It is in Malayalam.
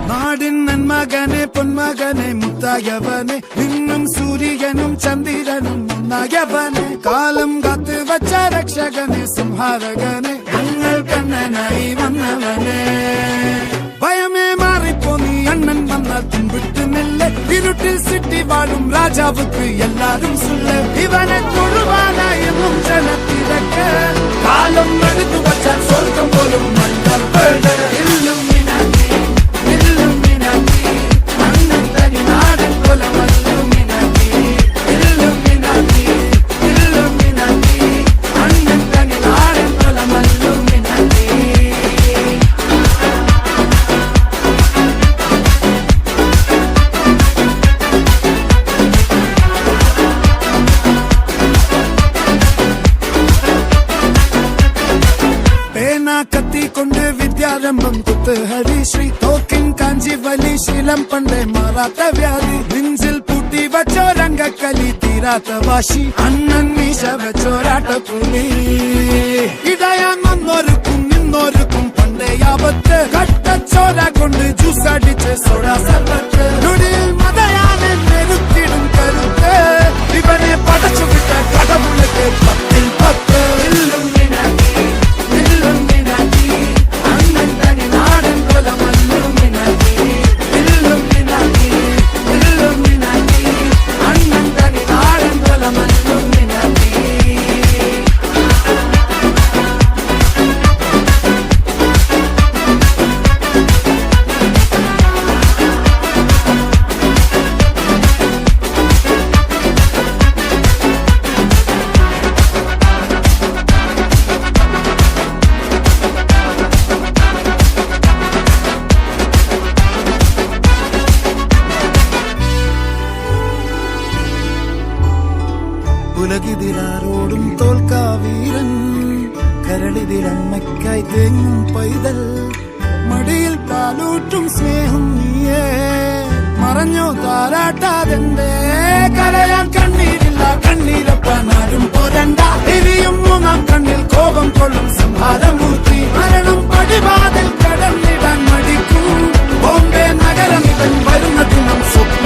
നാടിൻ നന്മകനെ പൊന്മകനെ മുത്തായവനെ നിന്നും സൂര്യനും ചന്ദ്രനും ഒന്നായവനെ കാലം കാത്ത് വച്ച രക്ഷകനെ സംഹാരകനെ ഞങ്ങൾ കണ്ണനായി വന്നവനെ ഭയമേ മാറിപ്പോ നീ അണ്ണൻ വന്നാൽ തുമ്പിട്ട് നെല്ല് ഇരുട്ടിൽ സിറ്റി വാഴും രാജാവുക്ക് എല്ലാരും സുല്ല് ഇവനെ തൊഴുവാനായെന്നും ജനത്തിരക്ക് കാലം എടുത്തു വച്ചാൽ സ്വർഗം പോലും മണ്ണൽ വീട് കത്തിക്കൊണ്ട് വിദ്യാരംഭം കുത്ത് ഹരിശ്രീ തോക്കിൻ കാഞ്ചി വലി ശീലം പണ്ടേ മാറാത്ത വ്യാധി നെഞ്ചിൽ പൂട്ടി വച്ചോരംഗക്കലി തീരാത്ത വാശി അണ്ണൻ മീശ വെച്ചോരാട്ടപ്പുലി ഇടയാൻ വന്നോർക്കും നിന്നോർക്കും പണ്ടേ ആപത്ത് കട്ടച്ചോര കൊണ്ട് ജ്യൂസ് അടിച്ച് സോഡാ സർബത്ത് നൊടിയിൽ മതയാനെ നെരുക്കിടും കരുത്ത് ഇവനെ പടച്ചുവിട്ട കടമുളക്ക് 10-10 ഉലകിതിലാരോടും തോൽക്കാ വീരൻ കരളിതിലമ്മയ്ക്കായി തേങ്ങും പൈതൽ മടിയിൽ പാലൂട്ടും സ്നേഹം നീയേ മറഞ്ഞോ താരാട്ടാതെന്തേ കരയാൻ കണ്ണീരില്ല കണ്ണീരപ്പനാരും പോരണ്ട ഇനിയും മൂന്നാം കണ്ണിൽ കോപം കൊള്ളും സംഹാരമൂർത്തി മരണം പടിവാതിൽ കടന്നിടാൻ മടിക്കും ബോംബെ നഗരം ഇവൻ വരുന്ന ദിനം സ്വപ്നം